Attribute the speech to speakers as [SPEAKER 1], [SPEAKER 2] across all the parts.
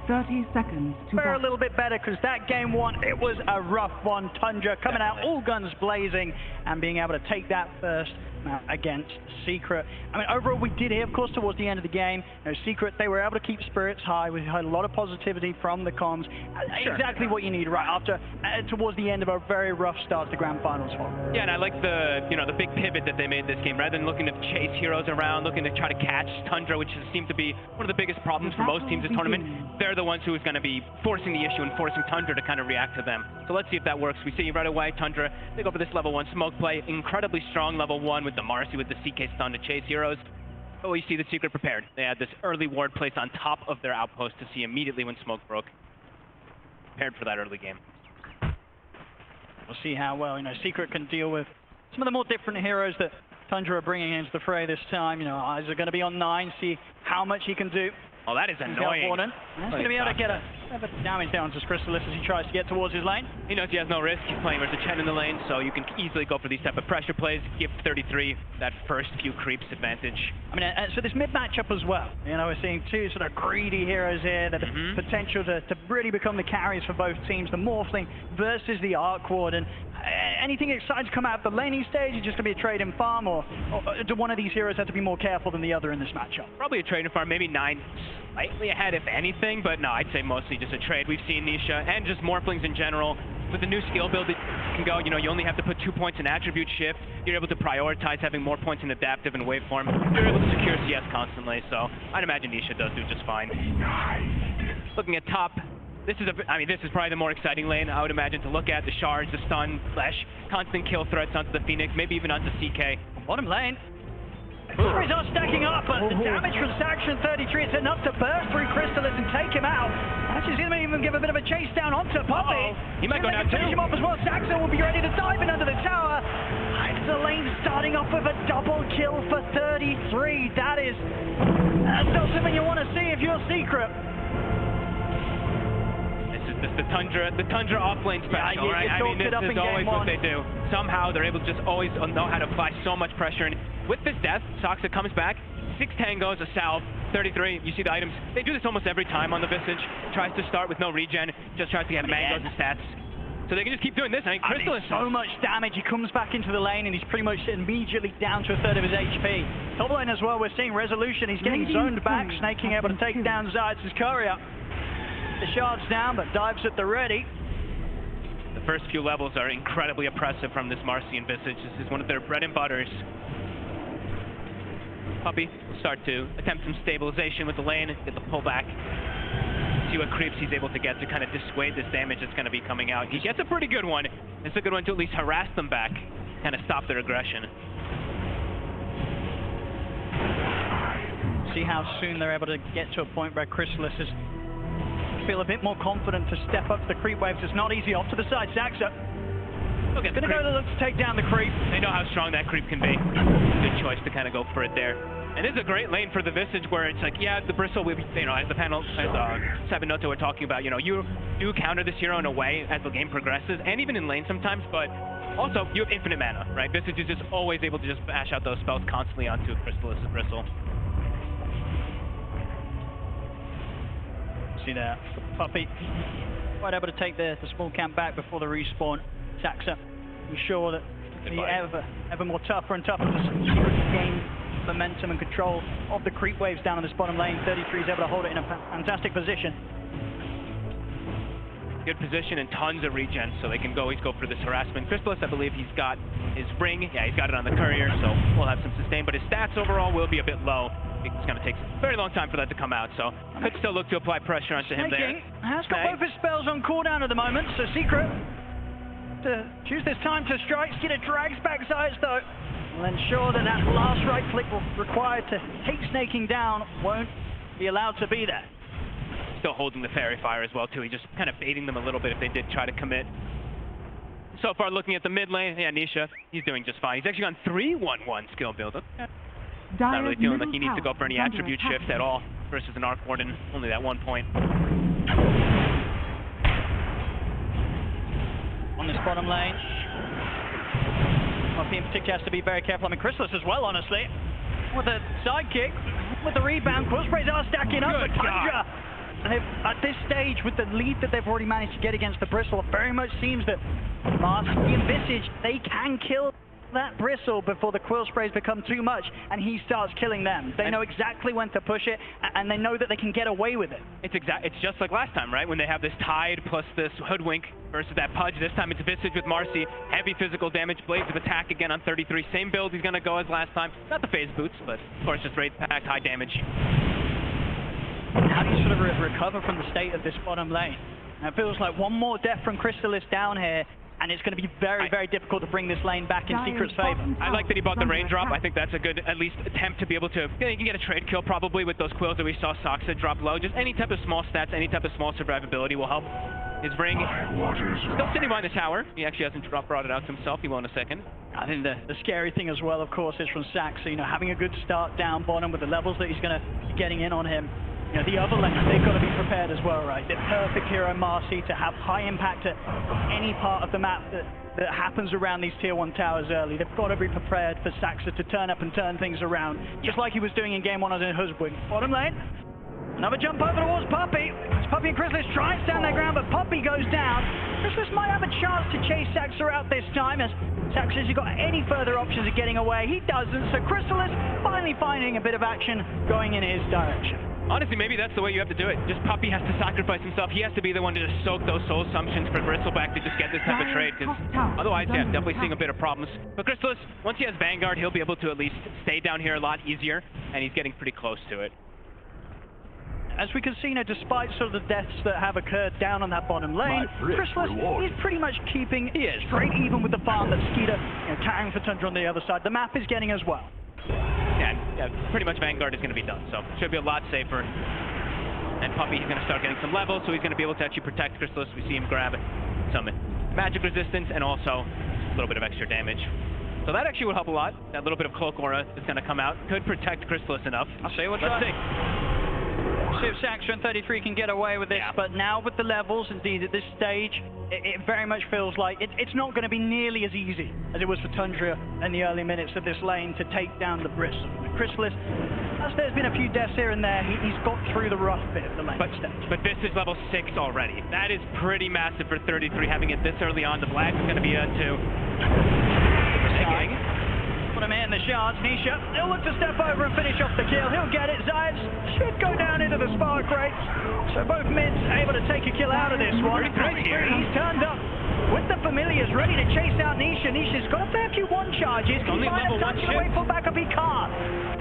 [SPEAKER 1] 30 seconds to
[SPEAKER 2] We're a
[SPEAKER 1] battle.
[SPEAKER 2] little bit better because that game one, it was a rough one. Thundra coming out all guns blazing and being able to take that first against Secret. I mean, overall we did hear, of course, towards the end of the game, Secret, they were able to keep spirits high. We had a lot of positivity from the comms.
[SPEAKER 3] Sure.
[SPEAKER 2] Exactly what you need right after, towards the end of a very rough start to the Grand Finals for.
[SPEAKER 3] Yeah, and I like the, the big pivot that they made this game. Rather than looking to chase heroes around, looking to try to catch Thundra, which seemed to be one of the biggest problems for most teams this tournament, they're the ones who is going to be forcing the issue and forcing Thundra to kind of react to them. So let's see if that works. We see right away, Thundra, they go for this level 1 smoke play. Incredibly strong level 1 with the Marcy with the CK stun to chase heroes. But we see the Secret prepared. They had this early ward placed on top of their outpost to see immediately when smoke broke. Prepared for that early game.
[SPEAKER 2] We'll see how well, Secret can deal with some of the more different heroes that Thundra are bringing into the fray this time. Eyes are going to be on 9, see how much he can do.
[SPEAKER 3] Oh, that is annoying.
[SPEAKER 2] He's going to be able to get a bit of damage down to Crystallis as he tries to get towards his lane.
[SPEAKER 3] He knows he has no risk. He's playing versus Chen in the lane, so you can easily go for these type of pressure plays. Give 33 that first few creeps advantage.
[SPEAKER 2] I mean, so this mid matchup as well. We're seeing two sort of greedy heroes here that have potential to really become the carriers for both teams. The Morphling versus the Arc Ward. And anything exciting to come out of the laning stage? Is it just going to be a trade and farm, or do one of these heroes have to be more careful than the other in this matchup?
[SPEAKER 3] Probably a trade and farm, maybe 9 slightly ahead if anything, but no, I'd say mostly just a trade. We've seen Nisha and just Morphlings in general. With the new skill build, it can go, you only have to put 2 points in attribute shift. You're able to prioritize having more points in adaptive and waveform. You're able to secure CS constantly, so I'd imagine Nisha does do just fine. Looking at top, this is probably the more exciting lane, I would imagine, to look at. The shards, the stun, flash, constant kill threats onto the Phoenix, maybe even onto CK.
[SPEAKER 2] Bottom lane. Rays are stacking up, but the damage from Saxon 33, it's enough to burst through Crystallis and take him out. Actually, he's going to even give a bit of a chase down onto Poppy.
[SPEAKER 3] He might go down too.
[SPEAKER 2] Finish him off as well. Saxon will be ready to dive in under the tower. The lane starting off with a double kill for 33. That's not something you want to see if you're Secret.
[SPEAKER 3] This is the Thundra off-lane special, right? I mean, this is always what they do. Somehow, they're able to just always know how to apply so much pressure. And with this death, Soxa comes back, 6 tangos, a salve, 33. You see the items. They do this almost every time on the Visage. Tries to start with no regen, just tries to get mangoes and stats. So they can just keep doing this. I mean, Crystallis
[SPEAKER 2] so much damage. He comes back into the lane and he's pretty much immediately down to a third of his HP. Top lane as well, we're seeing Resolution. He's getting zoned back, Snaking able to take down Zayt's courier. The shard's down, but dives at the ready.
[SPEAKER 3] The first few levels are incredibly oppressive from this Marcy and Visage. This is one of their bread and butters. Puppy will start to attempt some stabilization with the lane, get the pullback. See what creeps he's able to get to kind of dissuade this damage that's going to be coming out. He gets a pretty good one. It's a good one to at least harass them back, kind of stop their aggression.
[SPEAKER 2] See how soon they're able to get to a point where Crystallis is feel a bit more confident to step up to the creep waves. It's not easy. Off to the side, Saxa.
[SPEAKER 3] Okay,
[SPEAKER 2] gonna go to look to take down the creep.
[SPEAKER 3] They know how strong that creep can be. Good choice to kind of go for it there. And this is a great lane for the Visage where it's like, yeah, the Bristle will be, as the panel, as Seven Noto were talking about, you do counter this hero in a way as the game progresses, and even in lane sometimes, but also you have infinite mana, right? Visage is just always able to just bash out those spells constantly onto Crystallis and Bristle.
[SPEAKER 2] See there, Puppy quite able to take the small camp back before the respawn. Saxa ensure that the ever more tougher and tougher to gain momentum and control of the creep waves down in this bottom lane. 33 is able to hold it in a fantastic position.
[SPEAKER 3] Good position and tons of regen, so they can always go for this harassment. Crystallis, I believe he's got his ring. Yeah, he's got it on the courier, so we'll have some sustain, but his stats overall will be a bit low. It's going to take a very long time for that to come out, so could still look to apply pressure onto him there.
[SPEAKER 2] Has got both his spells on cooldown at the moment, so Secret to choose this time to strike. Skidder drags back Zayt though. Will ensure that that last right click required to take Snaking down won't be allowed to be there.
[SPEAKER 3] Still holding the Fairy Fire as well too. He's just kind of baiting them a little bit if they did try to commit. So far looking at the mid lane, yeah, Nisha, he's doing just fine. He's actually gone 3-1-1 skill build. Not really feeling like he needs to go for any attribute shift at all versus an Arc Warden, only that 1 point.
[SPEAKER 2] On this bottom lane, Puppy in particular has to be very careful. I mean, Crystallis as well, honestly. With a sidekick, with the rebound, Quillsprays are stacking up, but Thundra And at this stage, with the lead that they've already managed to get against the Bristle, it very much seems that Mars envisage they can kill that Bristle before the Quill Sprays become too much and he starts killing them. They know exactly when to push it, and they know that they can get away with it.
[SPEAKER 3] It's just like last time, right? When they have this Tide plus this Hoodwink versus that Pudge. This time it's Visage with Marcy. Heavy physical damage, Blades of Attack again on 33. Same build he's going to go as last time. Not the phase boots, but of course just Wraith Pact, high damage.
[SPEAKER 2] How do you sort of recover from the state of this bottom lane? Now, it feels like one more death from Crystallis down here, and it's going to be very, very difficult to bring this lane back in Secret's favor.
[SPEAKER 3] I like that he bought the raindrop. I think that's a good, at least, attempt to be able to, you can get a trade kill probably with those quills that we saw Soxa drop low. Just any type of small stats, any type of small survivability will help. His ring, still sitting behind the tower. He actually hasn't brought it out to himself. He will in a second.
[SPEAKER 2] I think the scary thing as well, of course, is from Saxa, having a good start down bottom with the levels that he's going to be getting in on him. The other lanes, they've got to be prepared as well, right? The perfect hero Marcy to have high impact at any part of the map that happens around these tier 1 towers early. They've got to be prepared for Saxa to turn up and turn things around, just like he was doing in game 1 as in Hoodwink. Bottom lane, another jump over towards Puppey. Puppey and Crystallis try and stand their ground, but Puppey goes down. Crystallis might have a chance to chase Saxa out this time, as Saxa has got any further options of getting away. He doesn't, so Crystallis finally finding a bit of action going in his direction.
[SPEAKER 3] Honestly, maybe that's the way you have to do it. Just Puppey has to sacrifice himself. He has to be the one to just soak those soul assumptions for Bristleback to just get this type of trade. Because otherwise, yeah, definitely seeing a bit of problems. But Crystallis, once he has Vanguard, he'll be able to at least stay down here a lot easier, and he's getting pretty close to it.
[SPEAKER 2] As we can see, despite sort of the deaths that have occurred down on that bottom lane, Crystallis is pretty much keeping straight even with the farm that Skeeter carrying for Thundra on the other side. The map is getting as well. Yeah,
[SPEAKER 3] pretty much Vanguard is going to be done, so should be a lot safer. And Puppey, he's going to start getting some levels, so he's going to be able to actually protect Crystallis. We see him grab some magic resistance and also a little bit of extra damage. So that actually would help a lot. That little bit of Cloak Aura is going to come out. Could protect Crystallis enough.
[SPEAKER 2] I'll see what's right. See if Saxa and 33 can get away with this, but now with the levels, indeed, at this stage, it very much feels like it's not going to be nearly as easy as it was for Thundra in the early minutes of this lane to take down the Bristle. Crystallis, as there's been a few deaths here and there, he's got through the rough bit of the lane stage. But
[SPEAKER 3] this is level 6 already. That is pretty massive for 33, having it this early on. The Black is going to be on too.
[SPEAKER 2] Put him in the shards. Nisha, he'll look to step over and finish off the kill. He'll get it. Zayas should go down into the spark rate. So both mids able to take a kill out of this one. He's turned up with the familiars, ready to chase out Nisha. Nisha's got a fair few one charges. Can he find a touch away for backup? He can't.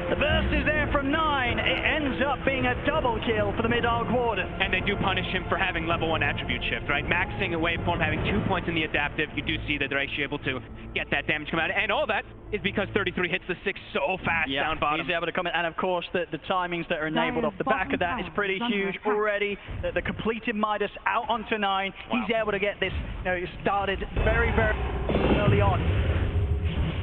[SPEAKER 2] The burst is there from 9. It ends up being a double kill for the mid-Arc Warden.
[SPEAKER 3] And they do punish him for having level 1 attribute shift, right? Maxing a waveform, having 2 points in the adaptive. You do see that they're actually able to get that damage come out. And all that is because 33 hits the 6 so fast down bottom.
[SPEAKER 2] He's able to come in. And of course, the timings that are enabled off the back of that is pretty huge already. The completed Midas out onto 9. Wow. He's able to get this started very, very early on.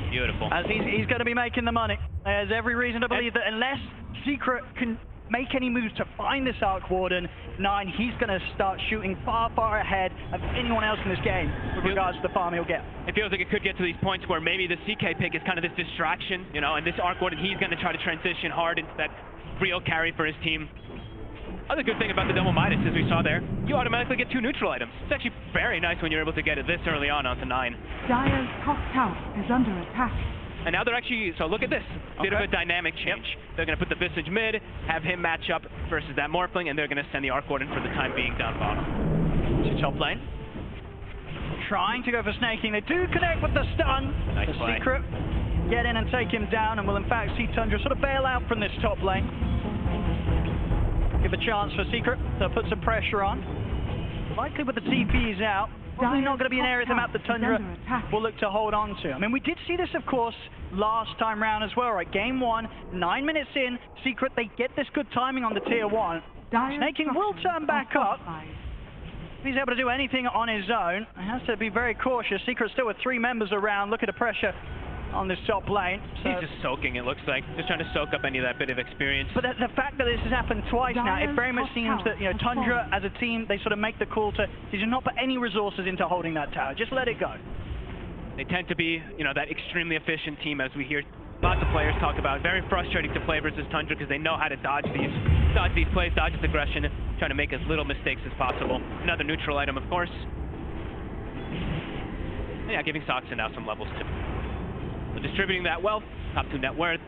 [SPEAKER 3] Beautiful.
[SPEAKER 2] As he's going to be making the money. There's every reason to believe that unless Secret can make any moves to find this Arc Warden, 9, he's going to start shooting far, far ahead of anyone else in this game with regards to the farm he'll get.
[SPEAKER 3] It feels like it could get to these points where maybe the CK pick is kind of this distraction, and this Arc Warden, he's going to try to transition hard into that real carry for his team. Other good thing about the double Midas, as we saw there, you automatically get 2 neutral items. It's actually very nice when you're able to get it this early on onto 9.
[SPEAKER 1] Dire's top tower is under attack.
[SPEAKER 3] And now they're actually, so look at this, bit of a dynamic change. They're going to put the Visage mid, have him match up versus that Morphling, and they're going to send the Arc Warden for the time being down bottom.
[SPEAKER 2] To top lane. Trying to go for snaking. They do connect with the stun.
[SPEAKER 3] Nice
[SPEAKER 2] the
[SPEAKER 3] play.
[SPEAKER 2] Secret get in and take him down, and will in fact see Thundra sort of bail out from this top lane. Give a chance for Secret to put some pressure on. Likely with the TPs out, probably not going to be an area of the map that Thundra will look to hold on to. I mean, we did see this, of course, last time round as well, right? Game 1, 9 minutes in, Secret, they get this good timing on the tier 1. Snaking will turn back up. If he's able to do anything on his own, he has to be very cautious. Secret still with 3 members around, looking to pressure on this top lane. So
[SPEAKER 3] he's just soaking, it looks like. Just trying to soak up any of that bit of experience.
[SPEAKER 2] But the fact that this has happened twice now, it very much seems that, Thundra as a team, they sort of make the call to just not put any resources into holding that tower. Just let it go.
[SPEAKER 3] They tend to be, that extremely efficient team, as we hear lots of players talk about. Very frustrating to play versus Thundra because they know how to dodge these plays, dodge this aggression. trying to make as little mistakes as possible. Another neutral item, of course. Yeah, giving Soxa now some levels too. So distributing that wealth, top 2 net worth,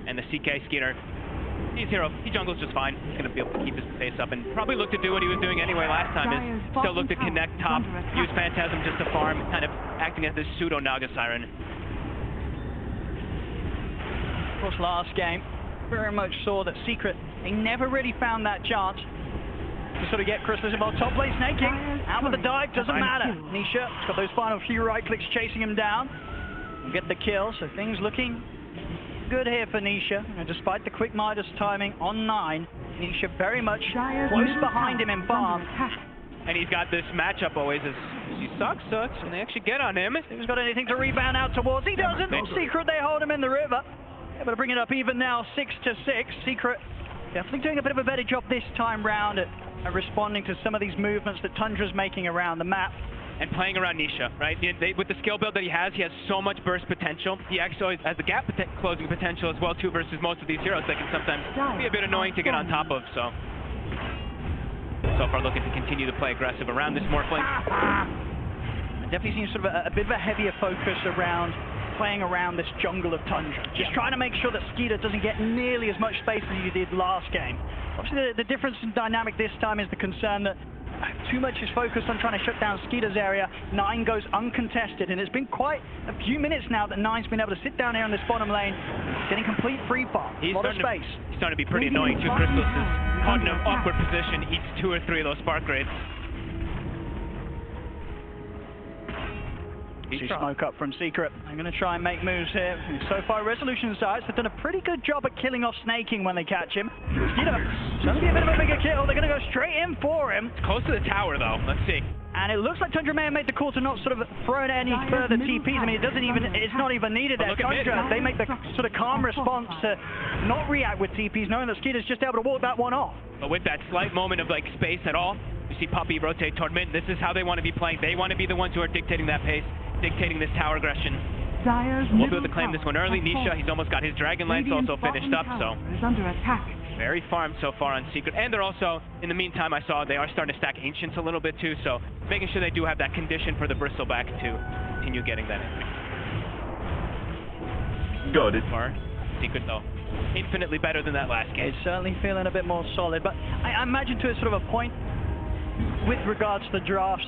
[SPEAKER 3] and the CK Skeeter. He's hero. He jungles just fine. He's going to be able to keep his pace up and probably look to do what he was doing anyway last time, is still look to connect top, use Phantasm just to farm, kind of acting as this pseudo Naga Siren.
[SPEAKER 2] Of course, last game, very much saw that Secret, they never really found that chance to sort of get Chrysalis involved. Top lane snaking, out with the dive, doesn't matter. Nisha has got those final few right clicks chasing him down. And get the kill, so things looking good here for Nisha. And despite the quick Midas timing on 9, Nisha very much close behind him in farm.
[SPEAKER 3] And he's got this matchup always as he sucks, and they actually get on him.
[SPEAKER 2] If he's got anything to rebound out towards, he doesn't. Secret, they hold him in the river. Able to bring it up even now, 6-6. Secret definitely doing a bit of a better job this time round at responding to some of these movements that Tundra's making around the map.
[SPEAKER 3] And playing around Nisha, right? With the skill build that he has so much burst potential. He actually has the gap closing potential as well too versus most of these heroes that can sometimes be a bit annoying to get on top of. So far looking to continue to play aggressive around this Morphling.
[SPEAKER 2] Definitely seems sort of a bit of a heavier focus around playing around this jungle of Thundra. Just trying to make sure that Skeeter doesn't get nearly as much space as he did last game. Obviously the difference in dynamic this time is the concern that too much is focused on trying to shut down Skeeter's area. 9 goes uncontested, and it's been quite a few minutes now that 9's been able to sit down here in this bottom lane, getting complete free fall. A lot of space.
[SPEAKER 3] He's starting to be pretty annoying too. Crystal is caught in an awkward position, eats 2 or 3 of those spark rates.
[SPEAKER 2] See smoke up from Secret. I'm going to try and make moves here. So far, Resolution sides have done a pretty good job at killing off Snaking when they catch him. Skeeter, it's going to be a bit of a bigger kill. They're going to go straight in for him.
[SPEAKER 3] It's close to the tower, though. Let's see.
[SPEAKER 2] And it looks like Thundra may have made the call to not sort of throw any further TPs. I mean, it's not even needed there. Thundra, they make the sort of calm response to not react with TPs, knowing that Skeeter's just able to walk that one off.
[SPEAKER 3] But with that slight moment of like space at all, you see Puppey rotate toward mid. This is how they want to be playing. They want to be the ones who are dictating that pace, dictating this tower aggression. We'll be able to claim this one early. Nisha, he's almost got his Dragon Lance also finished up, so
[SPEAKER 1] under attack.
[SPEAKER 3] Very farmed so far on Secret. And they're also, in the meantime, I saw they are starting to stack Ancients a little bit too, so making sure they do have that condition for the Bristleback to continue getting that in.
[SPEAKER 4] Got it.
[SPEAKER 3] Far. Secret, though, infinitely better than that last game.
[SPEAKER 2] It's certainly feeling a bit more solid, but I imagine to a sort of a point with regards to the drafts,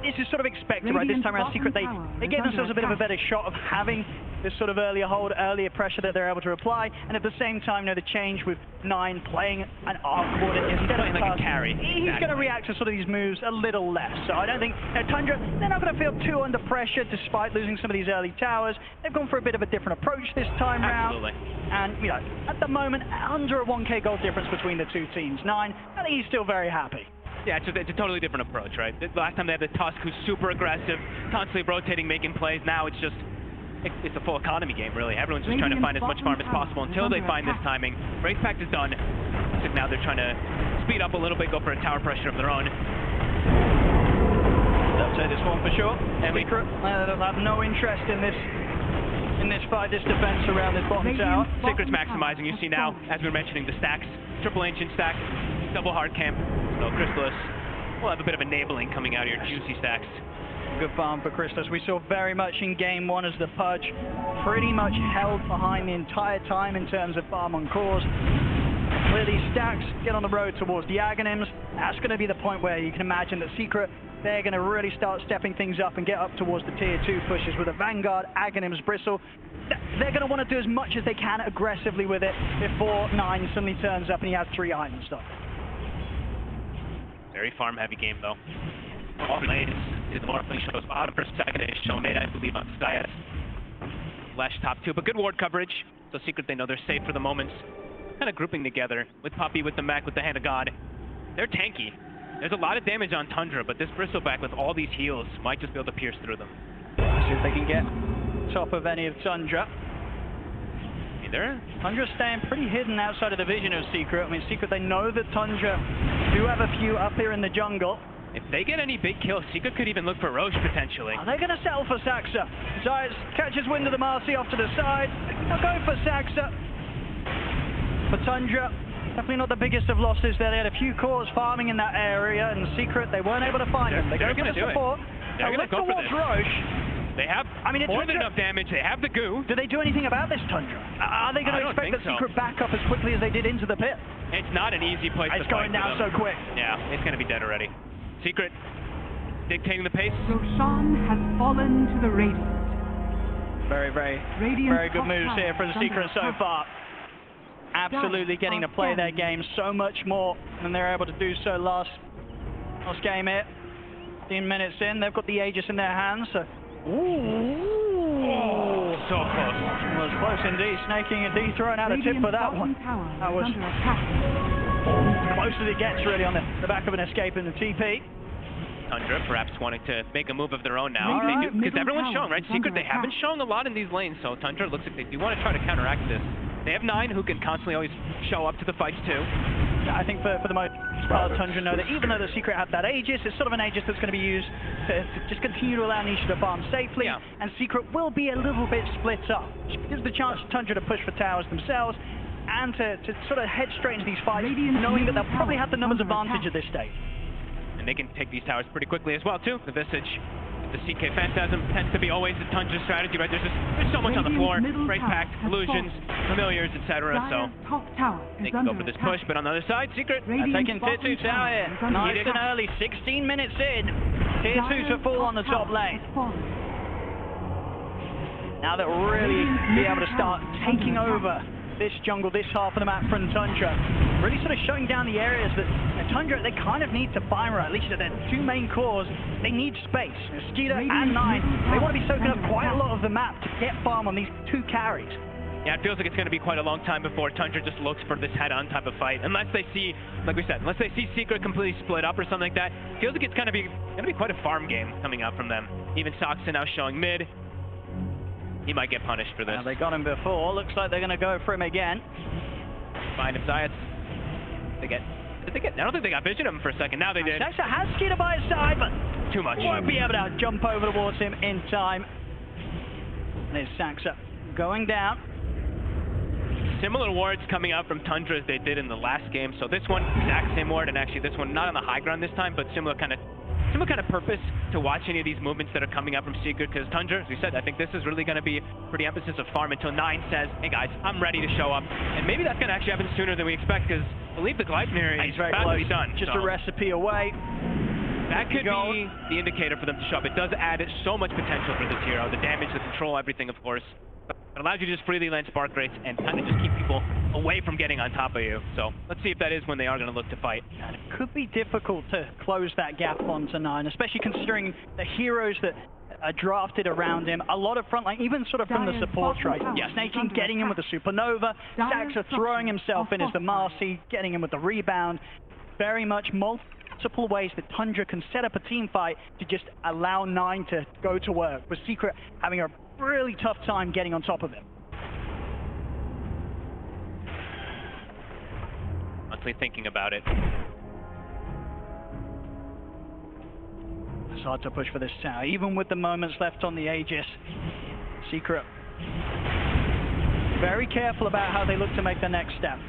[SPEAKER 2] this is sort of expected, right? This time around, Secret, they gave themselves a bit of a better shot of having this sort of earlier hold, earlier pressure that they're able to apply, and at the same time, the change with 9 playing an arc coordinate instead of
[SPEAKER 3] like a carry.
[SPEAKER 2] He's going to react to sort of these moves a little less. So I don't think Thundra, they're not going to feel too under pressure despite losing some of these early towers. They've gone for a bit of a different approach this time round. And at the moment, under a 1k gold difference between the two teams. 9, I think he's still very happy.
[SPEAKER 3] Yeah, it's a totally different approach, right? Last time they had the Tusk, who's super aggressive, constantly rotating, making plays. Now it's just, it's a full economy game, really. Everyone's just trying to find as much farm as possible until they find this timing. Race Pact is done, so now they're trying to speed up a little bit, go for a tower pressure of their own.
[SPEAKER 2] They'll take this one for sure. And Secret, they'll have no interest in this fight, this defense around this bottom tower.
[SPEAKER 3] Secret's maximizing. You see now, as we were mentioning, the stacks. Triple Ancient stack, double hard camp. So Chrysalis will have a bit of enabling coming out of your juicy stacks.
[SPEAKER 2] Good farm for Chrysalis. We saw very much in game 1 as the Pudge pretty much held behind the entire time in terms of farm on cores. Clear these stacks, get on the road towards the Aghanims. That's going to be the point where you can imagine that Secret, they're going to really start stepping things up and get up towards the tier 2 pushes with a Vanguard, Aghanims, Bristle. They're going to want to do as much as they can aggressively with it before 9 suddenly turns up and you have 3 items stuff.
[SPEAKER 3] Very farm-heavy game, though.
[SPEAKER 4] All lanes to the Morphling shows bottom per second is shown made, I believe, on Skyas.
[SPEAKER 3] Flash top 2, but good ward coverage. So Secret, they know they're safe for the moments. Kind of grouping together with Puppey, with the mech, with the Hand of God. They're tanky. There's a lot of damage on Thundra, but this Bristleback with all these heals might just be able to pierce through them.
[SPEAKER 2] See if they can get top of any of Thundra. Thundra's staying pretty hidden outside of the vision of Secret. I mean, Secret, they know that Thundra do have a few up here in the jungle.
[SPEAKER 3] If they get any big kills, Secret could even look for Roche, potentially.
[SPEAKER 2] Are they going to settle for Saxa? Zayas catches wind of the Marcy off to the side. They'll go for Saxa. For Thundra, Definitely not the biggest of losses there. They had a few cores farming in that area, and Secret, they weren't able to find them. They're going to support.
[SPEAKER 3] They're going to go for this.
[SPEAKER 2] Roche.
[SPEAKER 3] They have more than enough damage. They have the goo.
[SPEAKER 2] Do they do anything about this, Thundra? Are they going to expect the Secret back up as quickly as they did into the pit?
[SPEAKER 3] It's not an easy place to fight.
[SPEAKER 2] It's going down so quick.
[SPEAKER 3] Yeah, it's going to be dead already. Secret dictating the pace.
[SPEAKER 1] Roshan has fallen to the Radiant.
[SPEAKER 2] Very good moves here from Secret so far. Absolutely getting to play their game so much more than they were able to do so last game here. 15 minutes in, they've got the Aegis in their hands. So.
[SPEAKER 3] Oh, so close.
[SPEAKER 2] It was close indeed. Snaking and D throwing out a tip for that one. That was close as it gets really on the back of an escape in the TP.
[SPEAKER 3] Thundra perhaps wanting to make a move of their own now. Because everyone's showing, right? Secret, they haven't shown a lot in these lanes, so Thundra looks like they do want to try to counteract this. They have 9 who can constantly always show up to the fights too.
[SPEAKER 2] Yeah, I think for the most part, Thundra know that even though the Secret have that Aegis, it's sort of an Aegis that's going to be used to just continue to allow Nisha to farm safely, and Secret will be a little bit split up. Which gives the chance to Thundra to push for towers themselves, and to sort of head straight into these fights, knowing that they'll probably have the numbers advantage at this stage.
[SPEAKER 3] And they can take these towers pretty quickly as well too. The Visage, the CK Phantasm tends to be always the Thundra strategy, right? There's so much on the floor, Break Pact, Illusions, Familiars, etc. So they can go for this push, but on the other side, Secret
[SPEAKER 2] taking Tier 2 tower here. Nice and early, 16 minutes in. Tier 2 to fall on the top lane. Now they'll really be able to start taking over this jungle, this half of the map from Thundra. Really sort of shutting down the areas that Thundra, they kind of need to farm, or at least at their 2 main cores. They need space. Skeeter and 9, they want to be soaking up quite a lot of the map to get farm on these 2 carries.
[SPEAKER 3] Yeah, it feels like it's going to be quite a long time before Thundra just looks for this head-on type of fight. Unless they see, like we said, unless they see Secret completely split up or something like that, it feels like it's going to be quite a farm game coming out from them. Even Soxa now showing mid. He might get punished for this.
[SPEAKER 2] They got him before. Looks like they're going to go for him again.
[SPEAKER 3] Fine if Zayats. I don't think they got vision of him for a second. Now they did.
[SPEAKER 2] Saxa has Skeeter by his side, but
[SPEAKER 3] too much.
[SPEAKER 2] Won't be able to jump over towards him in time. There's Saxa going down.
[SPEAKER 3] Similar wards coming out from Thundra as they did in the last game. So this one, exact same ward, and actually this one not on the high ground this time, but similar kind of purpose to watch any of these movements that are coming up from Secret, because Thundra, as we said, I think this is really going to be pretty emphasis of farm until 9 says, hey guys, I'm ready to show up. And maybe that's going to actually happen sooner than we expect, because I believe the Gleipnir is about to be done.
[SPEAKER 2] Just a recipe away.
[SPEAKER 3] That could be the indicator for them to show up. It does add so much potential for this hero. The damage, the control, everything, of course. It allows you to just freely land spark rates and kind of just keep people away from getting on top of you. So let's see if that is when they are going to look to fight.
[SPEAKER 2] And it could be difficult to close that gap onto 9, especially considering the heroes that are drafted around him. A lot of frontline, even sort of from the supports, right? Yeah, Snaking getting him with the Supernova, Saxa throwing himself in as the Marcy, getting him with the rebound. Very much multiple ways that Thundra can set up a team fight to just allow 9 to go to work, with Secret having a really tough time getting on top of him.
[SPEAKER 3] Honestly thinking about it.
[SPEAKER 2] It's hard to push for this tower, even with the moments left on the Aegis. Secret very careful about how they look to make the next step.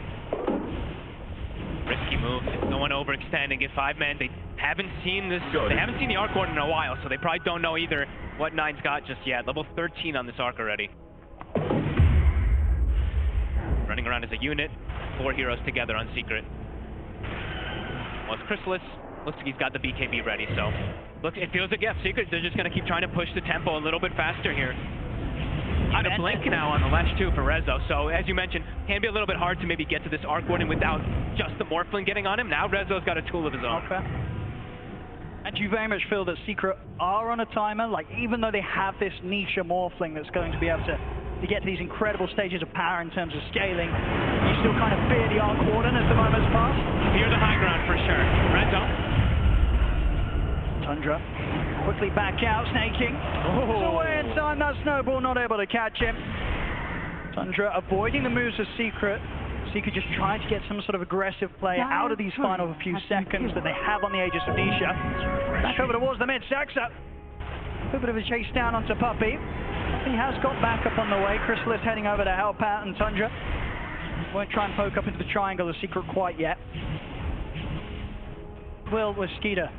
[SPEAKER 3] Risky move. No one overextend and get 5 men. They haven't seen this. They haven't seen the Arc Warden in a while, so they probably don't know either what 9's got just yet. Level 13 on this Arc already. Running around as a unit. 4 heroes together on Secret. Well, it's Chrysalis. Looks like he's got the BKB ready, so look, it feels like, yeah, Secret, they're just going to keep trying to push the tempo a little bit faster here. Out of blink now on the Lash 2 for Rezo, so as you mentioned, can be a little bit hard to maybe get to this Arc Warden without just the Morphling getting on him. Now Rezo's got a tool of his own.
[SPEAKER 2] Okay. And do you very much feel that Secret are on a timer? Like, even though they have this niche Morphling that's going to be able to get to these incredible stages of power in terms of scaling, you still kind of fear the Arc Warden as the moments pass?
[SPEAKER 3] Fear the high ground for sure. Rezo.
[SPEAKER 2] Thundra quickly back out, Snaking. So away in time, that snowball not able to catch him. Thundra avoiding the moves of Secret. Secret just trying to get some sort of aggressive play out of these final few seconds that they have on the Aegis of Nisha. Back over towards the mid, Saxa. A bit of a chase down onto Puppey. He has got back up on the way. Chrysalis heading over to help out, and Thundra Won't try and poke up into the triangle of Secret quite yet. Will with Skeeter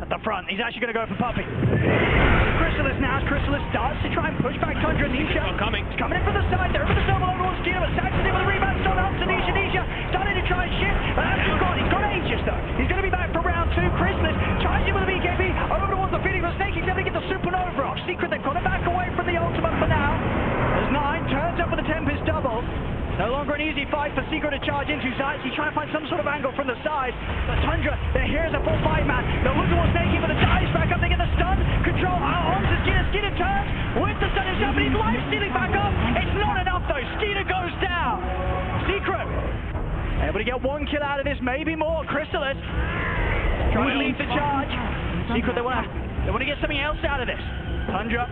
[SPEAKER 2] at the front. He's actually going to go for Puppy. Chrysalis now. Chrysalis starts to try and push back Thundra. Nisha. It's coming in from the side. They're over the double over on Skeeter, but Saxon's able to rebound. Stone up to Nisha. Nisha starting to try and shift. But that's gone. He's got Aegis though. He's going to be back for round 2. Chrysalis tries it with a BKB over towards the Phoenix, but Snake. He's going to get the Supernova off. Secret, they've got to back away from the ultimate for now. As 9 turns up with the Tempest double. No longer an easy fight for Secret to charge into. Zayat, he's trying to find some sort of angle from the side. But Thundra, here's a full 5-man. They're looking towards Snakey, but the dives back up. They get the stun. Control out onto Skeeter. Skeeter turns with the stun himself, but he's life stealing back up. It's not enough though. Skeeter goes down. Secret able to get 1 kill out of this, maybe more. Chrysalis trying to lead the charge. Secret, they want to get something else out of this. Thundra,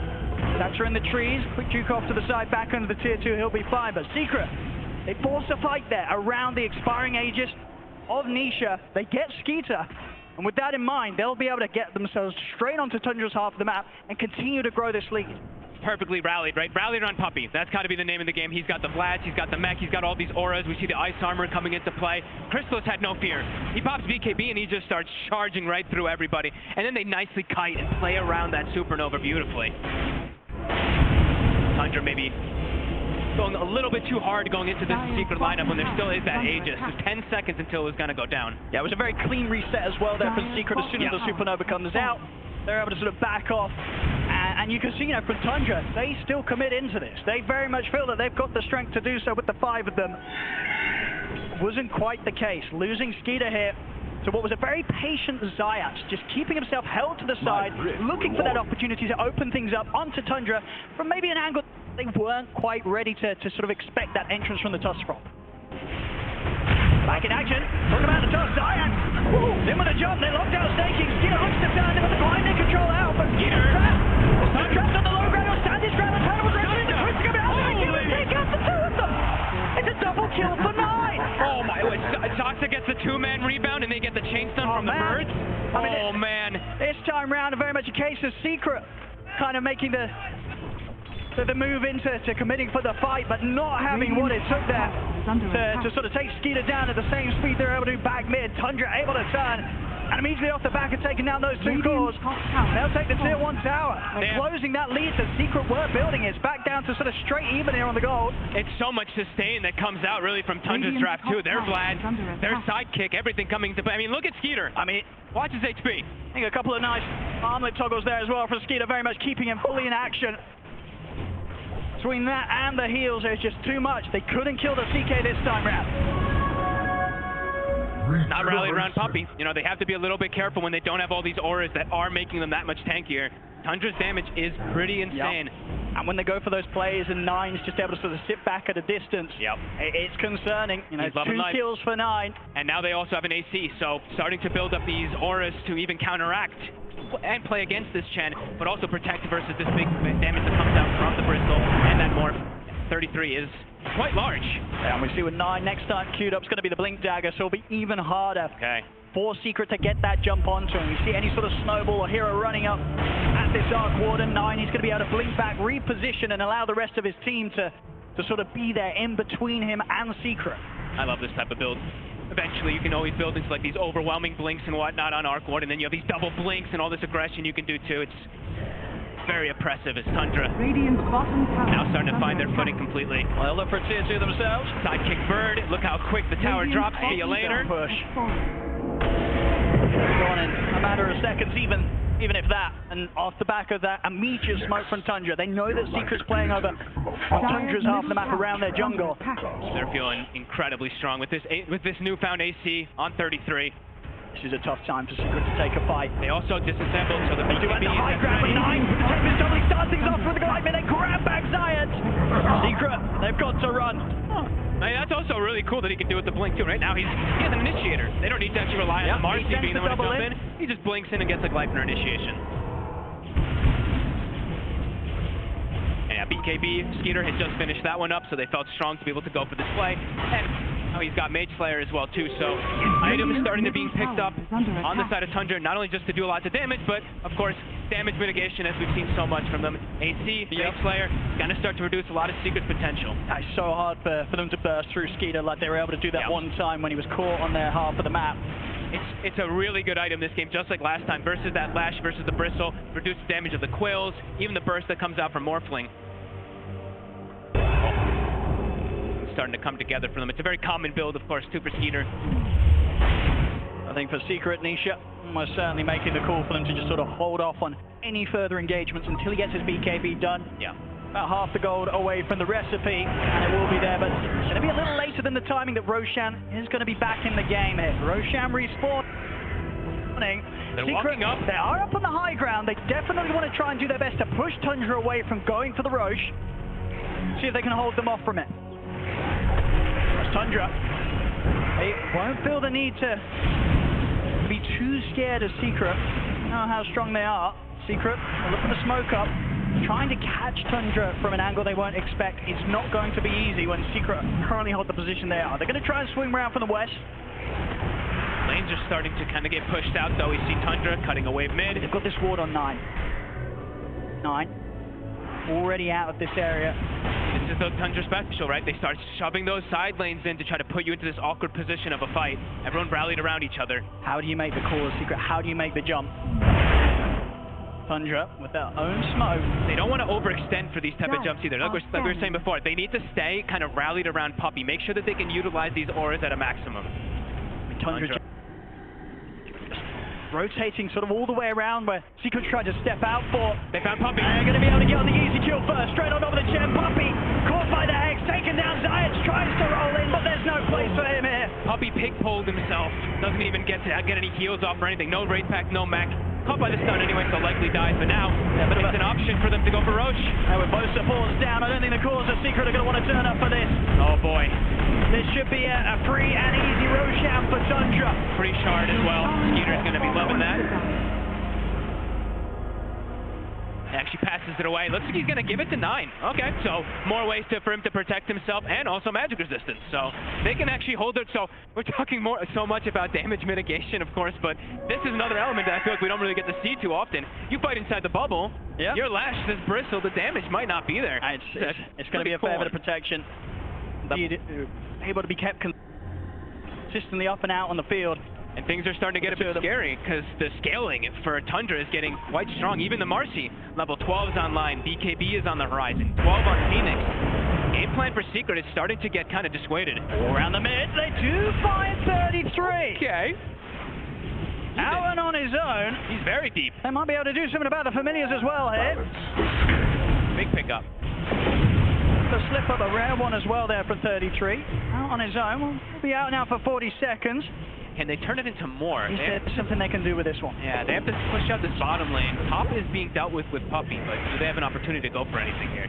[SPEAKER 2] Thatcher in the trees. Quick juke off to the side, back under the tier 2. He'll be fine. But Secret, they force a fight there around the expiring Aegis of Nisha. They get Skeeter, and with that in mind, they'll be able to get themselves straight onto Tundra's half of the map and continue to grow this lead.
[SPEAKER 3] Perfectly rallied, right? Rallied around Puppy. That's got to be the name of the game. He's got the Vlads, he's got the mech, he's got all these auras. We see the ice armor coming into play. Chrysalis had no fear. He pops BKB and he just starts charging right through everybody. And then they nicely kite and play around that supernova beautifully. Thundra maybe going a little bit too hard going into this Secret lineup when there still is that Aegis. There's 10 seconds until it was going to go down.
[SPEAKER 2] Yeah, it was a very clean reset as well there for Secret. As soon as the supernova comes out, they're able to sort of back off. And you can see, from Thundra, they still commit into this. They very much feel that they've got the strength to do so with the 5 of them. Wasn't quite the case. Losing Skeeter here to what was a very patient Zayat, just keeping himself held to the side, looking for that opportunity to open things up onto Thundra from maybe an angle they weren't quite ready to sort of expect that entrance from the Tusk from. Back in action, talk about the Tusk, Zayat, in with a jump, they locked out staking, Skeeter looks to turn, with the blinding control out, but Skeeter trapped. Trapped on the low ground, Sandy's trapped, the was ready to twist, going to be able to take out the 2 of them. It's a double kill for 9.
[SPEAKER 3] Oh my, Toxic gets the 2-man rebound and they get the chain stun from the birds. Oh man.
[SPEAKER 2] This time round, very much a case of Secret kind of making the move into committing for the fight, but not having what it took there to sort of take Skeeter down at the same speed they're able to do back mid. Thundra able to turn, and immediately off the back of taking down those 2 cores. They'll take the tier 1 tower. And closing that lead that Secret were building. It's back down to sort of straight even here on the gold.
[SPEAKER 3] It's so much sustain that comes out really from Tundra's draft too. Their Vlad, their sidekick, everything coming to play. I mean, look at Skeeter. I mean, watch his HP.
[SPEAKER 2] I think a couple of nice armlet toggles there as well for Skeeter, very much keeping him fully in action. Between that and the heals, there's just too much. They couldn't kill the CK this time round.
[SPEAKER 3] Not rallied around Puppy. They have to be a little bit careful when they don't have all these auras that are making them that much tankier. Tundra's damage is pretty insane.
[SPEAKER 2] Yep. And when they go for those plays and 9's just able to sort of sit back at a distance, it's concerning. 2 kills for 9.
[SPEAKER 3] And now they also have an AC, so starting to build up these auras to even counteract and play against this Chen, but also protect versus this big damage that comes out from the Bristol and that Morph. 33 is quite large.
[SPEAKER 2] Yeah, and we see with 9 next time queued up, it's going to be the Blink Dagger, so it'll be even harder for Secret to get that jump onto him. You see any sort of snowball or hero running up at this Arc Warden, 9, he's going to be able to blink back, reposition, and allow the rest of his team to sort of be there in between him and Secret.
[SPEAKER 3] I love this type of build. Eventually, you can always build into like these overwhelming blinks and whatnot on Arc Warden, and then you have these double blinks and all this aggression you can do too. It's very oppressive as Thundra now starting to find their footing completely.
[SPEAKER 2] Well, they'll look for tier 2 themselves.
[SPEAKER 3] Sidekick Bird, look how quick the tower drops. See you later.
[SPEAKER 2] Push. Gone in a matter of seconds, even if that. And off the back of that immediate smoke from Thundra, they know that Secret's playing over Tundra's half the map around their jungle.
[SPEAKER 3] They're feeling incredibly strong with this newfound AC on 33.
[SPEAKER 2] This is a tough time for Secret to take a fight.
[SPEAKER 3] They also disassembled, so the
[SPEAKER 2] BKB the high grab with 9. The Tempest doubly starts things off with the glide, they grab back Zayat. Secret, they've got to run.
[SPEAKER 3] I mean, that's also really cool that he can do with the blink too. Right now he has an initiator. They don't need to actually rely on Marcy being the one to jump in. He just blinks in and gets a Gleipnir initiation. And yeah, BKB, Skeeter had just finished that one up, so they felt strong to be able to go for this play. And now he's got Mage Slayer as well too, so items starting to being picked up on the side of Thundra, not only just to do lots of damage, but of course damage mitigation, as we've seen so much from them. AC, Base Slayer, going to start to reduce a lot of Secret's potential.
[SPEAKER 2] It's so hard for them to burst through Skeeter like they were able to do that one time when he was caught on their half of the map.
[SPEAKER 3] It's a really good item this game, just like last time, versus that Lash versus the Bristle, reduces damage of the Quills, even the burst that comes out from Morphling. It's starting to come together for them. It's a very common build, of course, too, for Skeeter.
[SPEAKER 2] I think for Secret, Nisha was certainly making the call for them to just sort of hold off on any further engagements until he gets his BKB done.
[SPEAKER 3] Yeah.
[SPEAKER 2] About half the gold away from the recipe, and it will be there, but it's going to be a little later than the timing that Roshan is going to be back in the game here. Roshan respawning.
[SPEAKER 3] They're walking up.
[SPEAKER 2] They are up on the high ground. They definitely want to try and do their best to push Thundra away from going for the Roche. See if they can hold them off from it. That's Thundra. They won't feel the need to be too scared of Secret. You know how strong they are. Secret, look at the smoke up. Trying to catch Thundra from an angle they won't expect is not going to be easy when Secret currently hold the position they are. They're going to try and swing around from the west.
[SPEAKER 3] Lanes are starting to kind of get pushed out, though. We see Thundra cutting away mid.
[SPEAKER 2] They've got this ward on 9. 9. Already out of this area.
[SPEAKER 3] This is the Thundra special, right? They start shoving those side lanes in to try to put you into this awkward position of a fight. Everyone rallied around each other.
[SPEAKER 2] How do you make the call, Secret? How do you make the jump? Thundra with their own smoke.
[SPEAKER 3] They don't want to overextend for these type of jumps either. Like we were saying before, they need to stay kind of rallied around Puppey. Make sure that they can utilize these auras at a maximum.
[SPEAKER 2] Thundra rotating sort of all the way around where Secret tried to step out for.
[SPEAKER 3] They found Puppey.
[SPEAKER 2] They're going to be able to get on the easy kill first. Straight on over the gem. Puppey caught by the Hex, taken down. Zayat tries to roll in, but there's no place for him here.
[SPEAKER 3] Puppey pig-poled himself. Doesn't even get any heals off or anything. No raid pack, no mech. Caught by the stun anyway, so likely dies, but now it's an option for them to go for Roche.
[SPEAKER 2] And with both supports down, I don't think the cause of Secret are going to want to turn up for this.
[SPEAKER 3] Oh boy.
[SPEAKER 2] This should be a free and easy Roshan for Thundra.
[SPEAKER 3] Free shard as well. Skeeter's going to be loving that. Actually passes it away. Looks like he's going to give it to 9. Okay, so more ways for him to protect himself and also magic resistance. So they can actually hold it. So we're talking so much about damage mitigation, of course, but this is another element that I feel like we don't really get to see too often. You fight inside the bubble. Yep. Your Lash, this Bristle, the damage might not be there.
[SPEAKER 2] It's going to be a fair bit of protection. Able to be kept consistently up and out on the field.
[SPEAKER 3] And things are starting to get a bit scary because the scaling for Thundra is getting quite strong. Even the Marcy, level 12 is online. BKB is on the horizon. 12 on Phoenix. Game plan for Secret is starting to get kind of dissuaded.
[SPEAKER 2] Around the mid, they do find 33.
[SPEAKER 3] Okay.
[SPEAKER 2] Alan on his own.
[SPEAKER 3] He's very deep.
[SPEAKER 2] They might be able to do something about the familiars as well here.
[SPEAKER 3] Big pickup.
[SPEAKER 2] The slip up, a rare one as well there from 33. Out on his own. He'll be out now for 40 seconds.
[SPEAKER 3] Can they turn it into more?
[SPEAKER 2] Is there something they can do with this one?
[SPEAKER 3] Yeah, they have to push out this bottom lane. Top is being dealt with Puppey, but do they have an opportunity to go for anything here?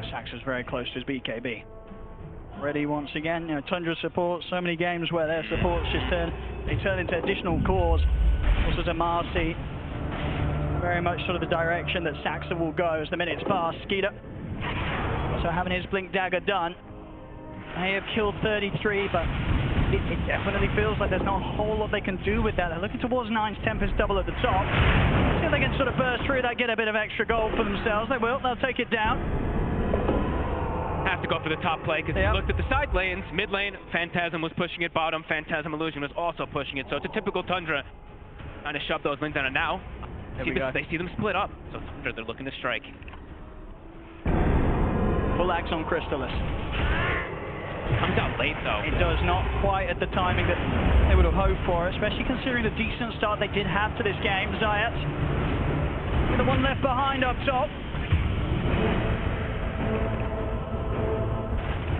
[SPEAKER 2] Sax is very close to his BKB. Ready once again. You know, Thundra support, so many games where their supports just turn into additional cores. Also to Marcy. Very much sort of the direction that Saxa will go as the minutes pass. Skeeter also having his blink dagger done. They have killed 33, but it definitely feels like there's not a whole lot they can do with that. They're looking towards 9's Tempest double at the top. See if they can sort of burst through that, get a bit of extra gold for themselves. They will. They'll take it down.
[SPEAKER 3] Have to go for the top play because they looked at the side lanes. Mid lane, Phantasm was pushing it. Bottom, Phantasm Illusion was also pushing it. So it's a typical Thundra trying to shove those lanes down. And now they see them split up. So Thundra, they're looking to strike.
[SPEAKER 2] Full axe on Crystallis.
[SPEAKER 3] Comes out late though.
[SPEAKER 2] It does not quite at the timing that they would have hoped for, especially considering the decent start they did have to this game. Zayat, the one left behind up top.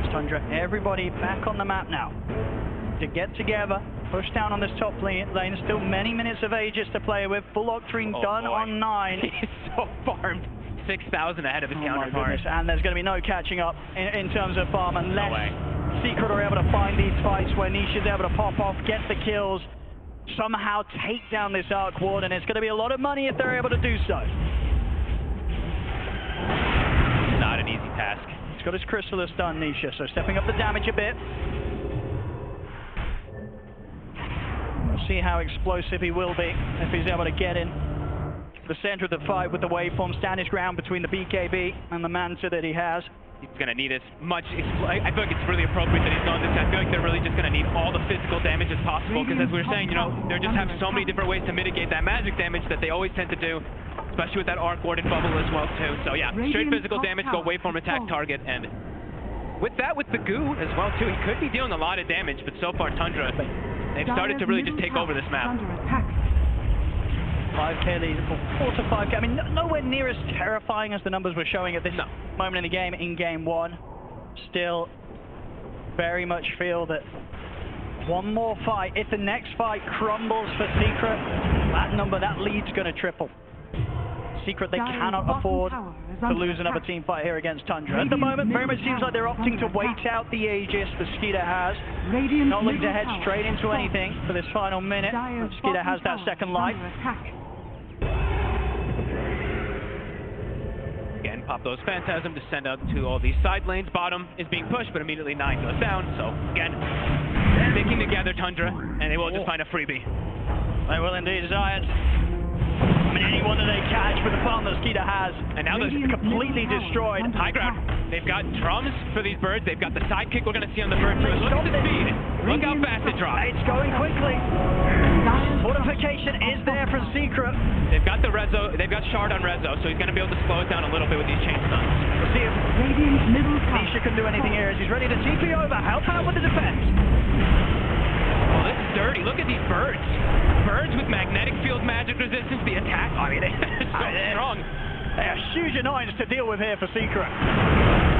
[SPEAKER 2] Thundra, everybody back on the map now to get together, push down on this top lane. Still many minutes of Aegis to play with. Full Octarine done on 9.
[SPEAKER 3] He's so farmed. 6,000 ahead of his counterpart.
[SPEAKER 2] And there's going to be no catching up in terms of farm unless Secret are able to find these fights where Niche is able to pop off, get the kills, somehow take down this Arc Ward, and it's going to be a lot of money if they're able to do so.
[SPEAKER 3] Not an easy task.
[SPEAKER 2] He's got his Crystallis done, Nisha, so stepping up the damage a bit. see how explosive he will be if he's able to get in the center of the fight with the waveform, stand his ground between the BKB and the Manta that he has.
[SPEAKER 3] He's going to need as much. I feel like it's really appropriate that he's going this. I feel like they're really just going to need all the physical damage as possible because, as we were saying, you know, they just have so many different ways to mitigate that magic damage that they always tend to do, especially with that Arc Ward and Bubble as well, too. So, yeah, straight physical damage, go waveform attack target, and with that, with the goo as well, too, he could be dealing a lot of damage, but so far, Thundra, they've started to really just take over this map.
[SPEAKER 2] 5k lead, 4 to 5k. I mean, nowhere near as terrifying as the numbers were showing at this moment in the game, in game one. Still, very much feel that one more fight. If the next fight crumbles for Secret, that number, that lead's going to triple. Secret, they cannot afford to lose another team fight here against Thundra. At the moment, very much seems like they're opting to wait out the Aegis that Skeeter has. Not looking to head straight into anything for this final minute. Skeeter has that second life.
[SPEAKER 3] Again, pop those Phantasm to send out to all these side lanes. Bottom is being pushed, but immediately 9 goes down. So, again, sticking together, Thundra, and they will just find a freebie.
[SPEAKER 2] They will indeed, Giants. I mean, anyone that they catch with the farm that Skeeter has, and now they're completely destroyed.
[SPEAKER 3] High ground. They've got drums for these birds. They've got the sidekick we're going to see on the bird too. Look at the speed. Look how fast it drops.
[SPEAKER 2] It's going quickly. Fortification is there from Secret.
[SPEAKER 3] They've got the Rezo. They've got Shard on Rezo, so he's going to be able to slow it down a little bit with these chain stuns.
[SPEAKER 2] We'll see if Nisha can do anything here as he's ready to TP over. Help out with the defense.
[SPEAKER 3] Oh, this is dirty. Look at these birds. Birds with magnetic field magic resistance. The attack, I mean, they're so strong.
[SPEAKER 2] They are huge annoyance to deal with here for Secret.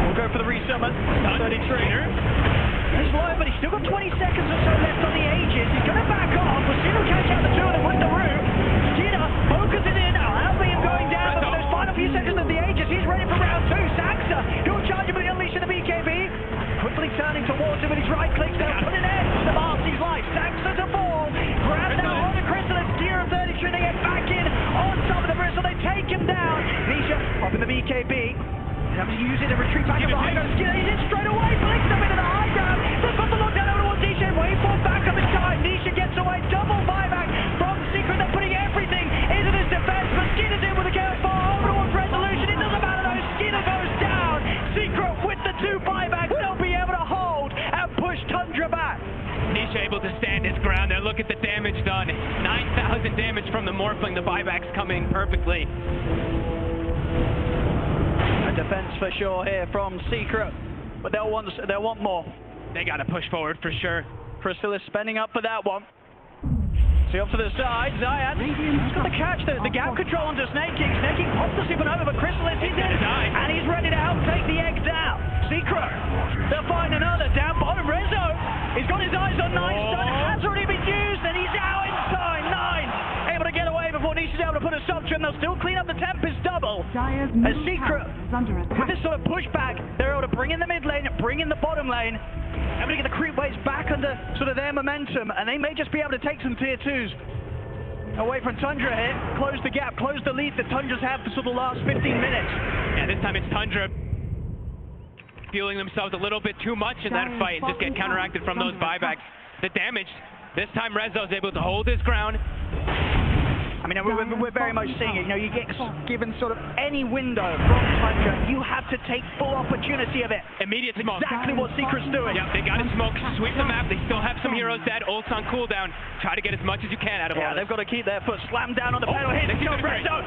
[SPEAKER 2] We'll go for the resummon. 33. He's low, but he's still got 20 seconds or so left on the Aegis. He's going to back off. We'll see him catch out the two of them with the root. Skeeter focuses in. I'll be him going down. But for those final few seconds of the Aegis, he's ready for round 2. Saxa, he'll charge him with the unleash of the BKB. Quickly turning towards him with his right click. They'll put an end to Marcy's life. Saxa to fall. Grab now on the Chrysalis. Gear of 33. They get back in on top of the bristle. They take him down. Nisha popping the BKB. They have to use it to retreat back up behind him. Skeeter, he's in straight away. Flicks them into the high ground. They've got the lockdown over towards Nisha. Waveform back up in time. Nisha gets away. Double buyback from Secret. They're putting everything into this defense. But Skeeter's in with a KO4 over towards Resolution. It doesn't matter though. Skeeter goes down. Secret with the 2 buybacks. They'll be able to hold and push Thundra back.
[SPEAKER 3] Nisha able to stand his ground there. Look at the damage done. 9,000 damage from the Morphling. The buybacks coming perfectly.
[SPEAKER 2] A defense for sure here from Secret, but they'll want more.
[SPEAKER 3] They got to push forward for sure.
[SPEAKER 2] Chrysalis spending up for that one. See up to the side, Zion. He's got the catch, the gap control onto Snake King. Snake King pops the supernova, but Chrysalis is in, and he's ready to help take the egg down. Secret, they'll find another down bottom. Rezo, he's got his eyes on 9. Stun has already been used, and he's out in time. 9 able to get away before Nisha's able to put a stop to him. They'll still clean up the Tempest double. As Secret, with this sort of pushback, they're able to bring in the mid lane, bring in the bottom lane, able to get the creep waves back under sort of their momentum, and they may just be able to take some tier 2s away from Thundra here, close the gap, close the lead that Tundra's had for sort of the last 15 minutes.
[SPEAKER 3] Yeah, this time it's Thundra fueling themselves a little bit too much in that fight and just get counteracted from those buybacks. The damage, this time Rezo's able to hold his ground.
[SPEAKER 2] I mean, we're very much seeing it. You know, you get given sort of any window from Thundra, you have to take full opportunity of it.
[SPEAKER 3] Immediate smoke.
[SPEAKER 2] Exactly what Secret's doing.
[SPEAKER 3] Yeah, they got to smoke, sweep the map. They still have some heroes dead. Ult's on cooldown. Try to get as much as you can out of all this.
[SPEAKER 2] They've got to keep their foot slammed down on the pedal. Hit Rezo.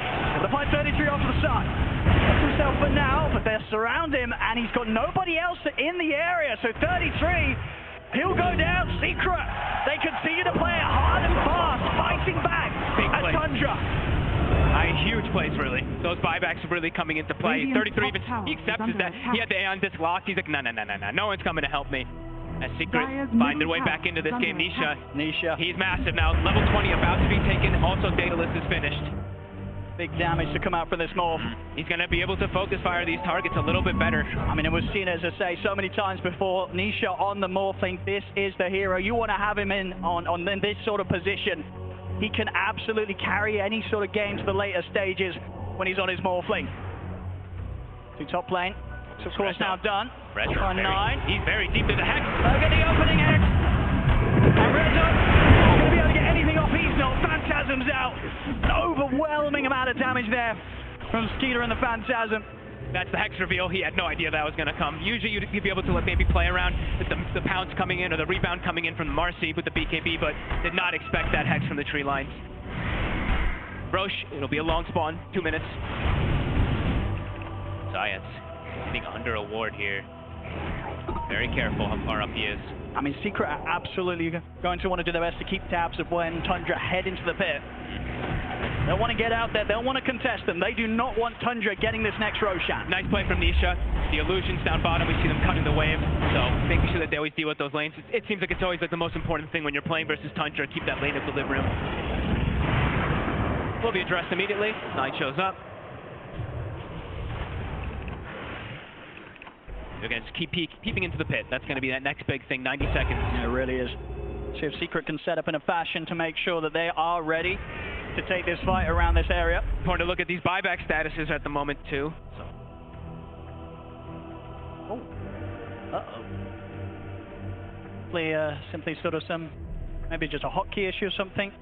[SPEAKER 2] The 533 off to the side. Gets himself for now, but they're surround him, and he's got nobody else in the area. So 33. He'll go down. Secret, they continue to play it hard and fast, fighting back at Thundra.
[SPEAKER 3] Huge plays, really. Those buybacks are really coming into play. 33 even, he accepts that. He had the Aeon disc locked. He's like, no, no one's coming to help me. As Secret find their way back into this game. Nisha, he's massive now. Level 20 about to be taken. Also, Daedalus is finished.
[SPEAKER 2] Big damage to come out from this morph.
[SPEAKER 3] He's going to be able to focus fire these targets a little bit better.
[SPEAKER 2] I mean, it was seen, as I say, so many times before. Nisha on the morphling. This is the hero. You want to have him in on this sort of position. He can absolutely carry any sort of game to the later stages when he's on his morphling. To top lane. It's of course now done. On 9.
[SPEAKER 3] He's very deep to the hex.
[SPEAKER 2] Look at the opening hex. And Rezo is going to be able to get anything Phantasm's out. An overwhelming amount of damage there from Skeeter and the Phantasm.
[SPEAKER 3] That's the Hex reveal. He had no idea that was going to come. Usually you'd be able to maybe play around with the pounce coming in or the rebound coming in from Marcy with the BKB, but did not expect that Hex from the tree lines. Roche, it'll be a long spawn, 2 minutes. Science getting under a ward here. Very careful how far up he is.
[SPEAKER 2] I mean, Secret are absolutely going to want to do their best to keep tabs of when Thundra head into the pit. They'll want to get out there. They'll want to contest them. They do not want Thundra getting this next Roshan.
[SPEAKER 3] Nice play from Nisha. The illusions down bottom, we see them cutting the wave. So making sure that they always deal with those lanes. It seems like it's always like the most important thing when you're playing versus Thundra. Keep that lane equilibrium. Will be addressed immediately. Nine shows up. They're going to just keep peeping into the pit. That's going to be that next big thing, 90 seconds.
[SPEAKER 2] Yeah, it really is. See if Secret can set up in a fashion to make sure that they are ready to take this fight around this area.
[SPEAKER 3] Important to look at these buyback statuses at the moment, too. So.
[SPEAKER 2] Oh. Uh-oh. Simply sort of maybe just a hotkey issue or something.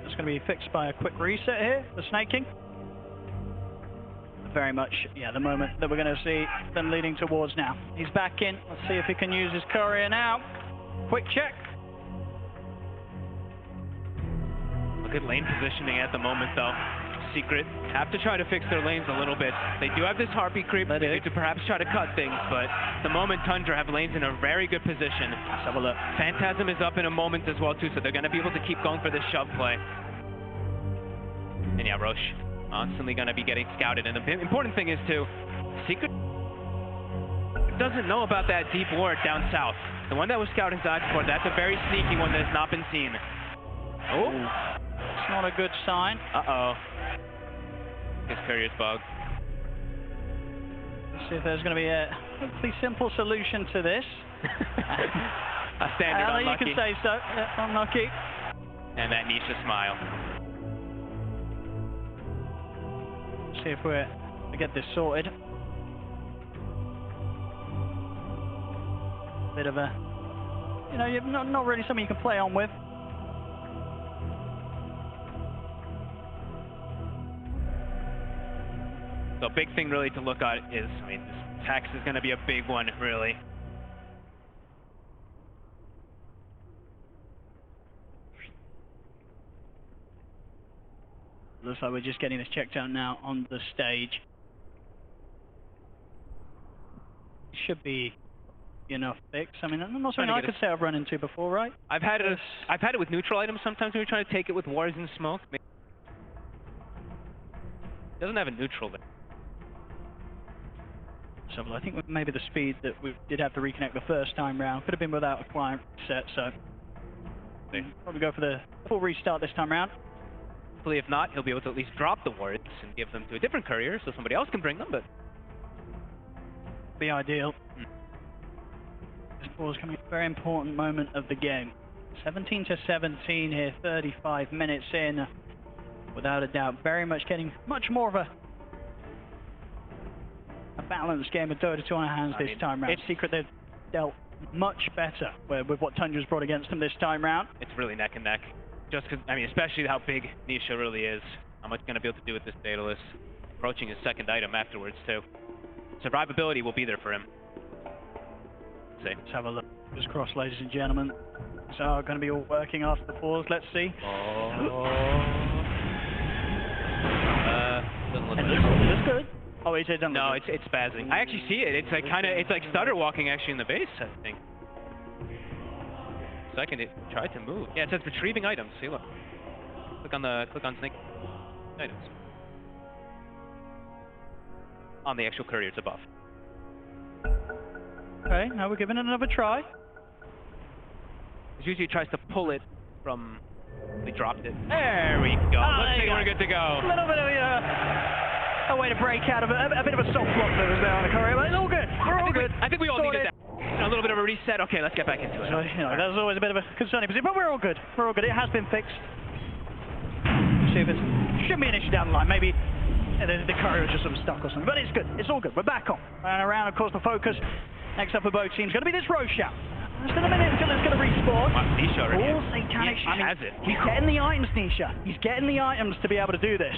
[SPEAKER 2] It's going to be fixed by a quick reset here, the snaking. Very much, yeah, the moment that we're going to see them leading towards now. He's back in. Let's see if he can use his courier now. Quick check.
[SPEAKER 3] Look at lane positioning at the moment, though. Secret have to try to fix their lanes a little bit. They do have this heartbeat creep. They need to perhaps try to cut things, but at the moment, Thundra have lanes in a very good position.
[SPEAKER 2] Let's have a look.
[SPEAKER 3] Phantasm is up in a moment as well, too, so they're going to be able to keep going for this shove play. And yeah, Roche constantly going to be getting scouted. And the important thing is, too, Secret doesn't know about that deep ward down south. The one that was scouting Zachsport, that's a very sneaky one that has not been seen. Oh,
[SPEAKER 2] it's not a good sign.
[SPEAKER 3] Uh-oh. His courier's bugged.
[SPEAKER 2] Let's see if there's going to be a hopefully simple solution to this.
[SPEAKER 3] A standard unlucky.
[SPEAKER 2] You can say so. Unlucky.
[SPEAKER 3] And that Nisha smile.
[SPEAKER 2] See if we get this sorted. Bit of a, you know, not really something you can play on with.
[SPEAKER 3] So big thing really to look at is, I mean, this Hex is going to be a big one, really.
[SPEAKER 2] Looks like we're just getting this checked out now on the stage. Should be enough fix. I mean, not something I could say I've run into before, right?
[SPEAKER 3] I've had it with neutral items sometimes when you're trying to take it with wars and smoke. It doesn't have a neutral there.
[SPEAKER 2] So I think maybe the speed that we did have to reconnect the first time round could have been without a client set, so probably go for the full restart this time round.
[SPEAKER 3] Hopefully, if not, he'll be able to at least drop the wards and give them to a different courier so somebody else can bring them, but
[SPEAKER 2] be ideal. This ball is coming at a very important moment of the game. 17-17 here, 35 minutes in. Without a doubt, very much getting much more of a balanced game of Dota 2 on our hands this time round. It's Secret they've dealt much better with what Tundra's brought against them this time round.
[SPEAKER 3] It's really neck and neck. Just because, I mean, especially how big Nisha really is. How much going to be able to do with this Daedalus. Approaching his second item afterwards, too. Survivability will be there for him.
[SPEAKER 2] Let's have a look. Just cross, ladies and gentlemen. So going to be all working after the pause. Let's see.
[SPEAKER 3] Doesn't look
[SPEAKER 2] looks good. Oh, it's done.
[SPEAKER 3] No, it's spazzing. I actually see it. It's like it's like stutter walking actually in the base, I think. Second, it tried to move. Yeah, it says retrieving items. See, look. Click on snake items. On the actual courier, it's above.
[SPEAKER 2] Okay, now we're giving it another try.
[SPEAKER 3] It usually tries to pull it from. We dropped it. There we go. Looks like we're good to go.
[SPEAKER 2] A little bit of a way to break out of it. A bit of a soft block that was there on the courier, but it's all good. We're all good.
[SPEAKER 3] I think we all needed that. A little bit of a reset. Okay, let's get back into it.
[SPEAKER 2] So, you know, that was always a bit of a concerning position, but we're all good. We're all good. It has been fixed. See if it shouldn't be an issue down the line. Maybe the courier was just sort of stuck or something, but it's good. It's all good. We're back on. And around, of course, the focus next up for both teams going to be this Roshan Just in a minute until it's going to respawn.
[SPEAKER 4] Wow, Nisha already
[SPEAKER 2] All
[SPEAKER 4] has-
[SPEAKER 2] satanic.
[SPEAKER 4] He
[SPEAKER 2] I mean,
[SPEAKER 4] has it.
[SPEAKER 2] he's getting the items, Nisha. He's getting the items to be able to do this.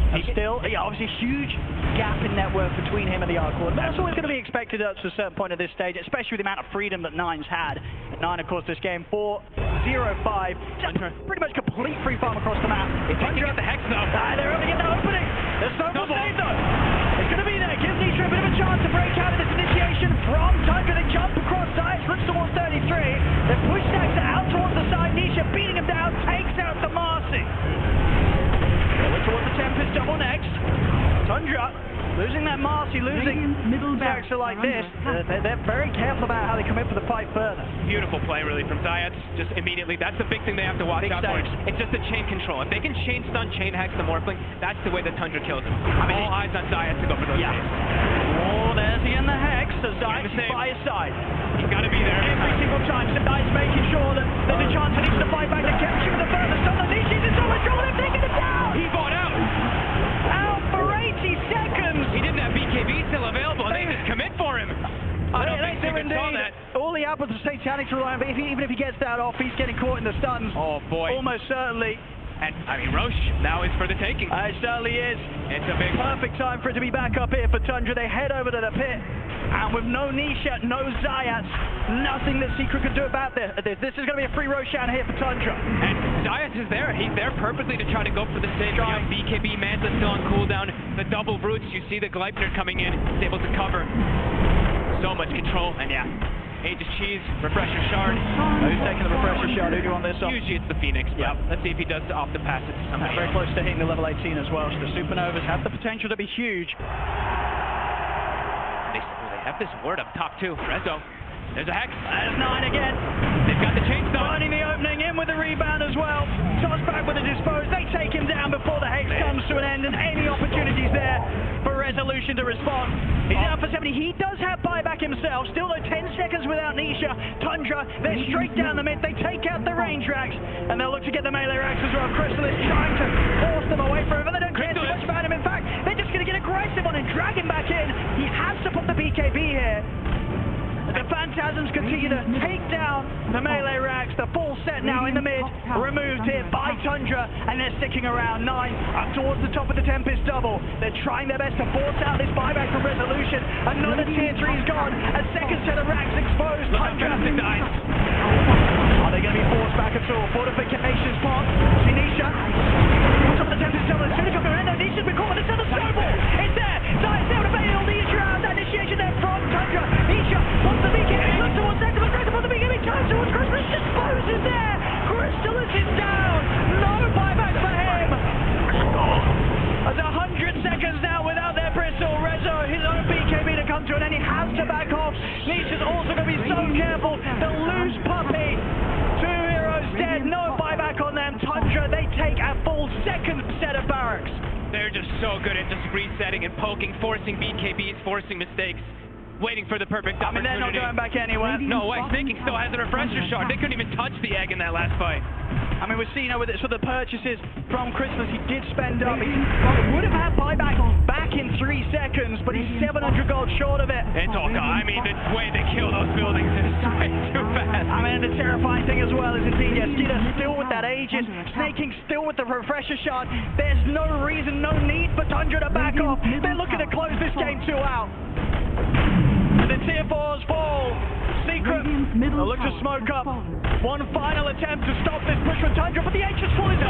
[SPEAKER 2] And still, obviously a huge gap in net worth between him and the Arc Lord. But that's always going to be expected up to a certain point at this stage, especially with the amount of freedom that Nine's had. And Nine, of course, this game 4-0-5. Just pretty much complete free farm across the map.
[SPEAKER 3] If he can get the Hex though.
[SPEAKER 2] They're only getting the opening. There's no more save though. It's going to be there. Gives Nisha a bit of a chance to break out of this initiation from Thundra. They jump across sides, looks towards 33. They push Daxa out towards the side. Nisha beating him down, takes out the Marcy. Look towards the Tempest double next. Thundra losing that Marcy, losing Daxa like this. They're very careful about how they come in for the fight further.
[SPEAKER 3] Beautiful play really from Zayat. Just immediately, that's the big thing they have to watch out for. It's just the chain control. If they can chain stun, chain hex the Morphling, that's the way that Thundra kills him. I mean, all eyes on Zayat to go for those saves.
[SPEAKER 2] Oh, there's again the Hex. So Zayat is by his side.
[SPEAKER 3] He's got to be there.
[SPEAKER 2] Every single time, Zayat's making sure that there's a chance for Nisha to fight back. They kept shooting the further stun. Nisha's in so much trouble. They've taken him down.
[SPEAKER 3] He bought out.
[SPEAKER 2] Out for 80 seconds.
[SPEAKER 3] He didn't have BKB still available, and they just commit for him. I don't think they can tell that.
[SPEAKER 2] All the apples are satanic to rely on, but even if he gets that off, he's getting caught in the stuns.
[SPEAKER 3] Oh boy.
[SPEAKER 2] Almost certainly.
[SPEAKER 3] And I mean, Roche now is for the taking.
[SPEAKER 2] It certainly is.
[SPEAKER 3] It's a big
[SPEAKER 2] perfect time for it to be back up here for Thundra. They head over to the pit, and with no Nisha, no Zayat, nothing that Secret could do about this. This is going to be a free Roshan here for Thundra.
[SPEAKER 3] And Zayat is there. He's there purposely to try to go for the save. Young BKB, Manta still on cooldown. The double brutes. You see the Gleipnir coming in. He's able to cover. So much control, and yeah. Aegis Cheese, Refresher Shard.
[SPEAKER 2] Who's taking the Refresher Shard? Who do you want this on?
[SPEAKER 3] Usually it's the Phoenix, but let's see if he does opt to pass it to somebody.
[SPEAKER 2] Very close to hitting the level 18 as well, so the Supernovas have the potential to be huge.
[SPEAKER 3] They have this ward up top too. Rezo. There's a Hex.
[SPEAKER 2] There's Nine again.
[SPEAKER 3] They've got the chain stun.
[SPEAKER 2] Finding the opening, in with the rebound as well. Toss back with the dispose. They take him down before the Hex comes to an end, and any opportunities there for Resolution to respond. He's down for 70. He does have buyback himself. Still though, 10 seconds without Nisha. Thundra, they're straight down the mid. They take out the range racks, and they'll look to get the melee racks as well. Crystal is trying to force them away from him, but they don't care too much about him. In fact, they're just going to get aggressive on him, drag him back in. He has to put the BKB here. The Phantasms continue to take down the melee racks. The full set now in the mid, removed here by Thundra, and they're sticking around. Nine up towards the top of the Tempest double. They're trying their best to force out this buyback from Resolution. Another tier 3 is gone. A second set of racks exposed. Thundra dies. Are they going to be forced back at all? Fortifications pop. Sinisha. On top of the Tempest double. As soon as you come around, Nisha's been caught with another snowball. It's there. Zayat's able to bait all the round. That initiation there from Thundra. Nisha wants the BKB. Look towards Zayat, but Zayat wants the BKB. Turns towards Crystal. Disposes there. Crystal is down. No buyback for him. There's 100 seconds now without their Bristol. Rezo, his own BKB to come to an end. He has to back off. Nisha's also going to be so careful. The loose puppy. 2 heroes dead. No buyback on them. Thundra, they take a full second set of barracks.
[SPEAKER 3] They're just so good at just resetting and poking, forcing BKBs, forcing mistakes, waiting for the perfect opportunity.
[SPEAKER 2] I mean, they're not going back anywhere.
[SPEAKER 3] No way. Snaking still has the Refresher Shard. They couldn't even touch the egg in that last fight.
[SPEAKER 2] I mean, we've seen with it, so the purchases from Christmas, he did spend up. He would have had buyback back in 3 seconds, but he's 700 gold short of it.
[SPEAKER 3] It's all gone. I mean, the way they kill those buildings is way too fast.
[SPEAKER 2] I mean, the terrifying thing as well is indeed, yes, Skidder still with that Aegis, Snaking still with the Refresher Shard. There's no reason, no need for Thundra to back off. They're looking to close this game 2 out. And the tier 4s fall. Secret, they'll look to smoke up. One final attempt to stop this push from Thundra, but the Aegis fall is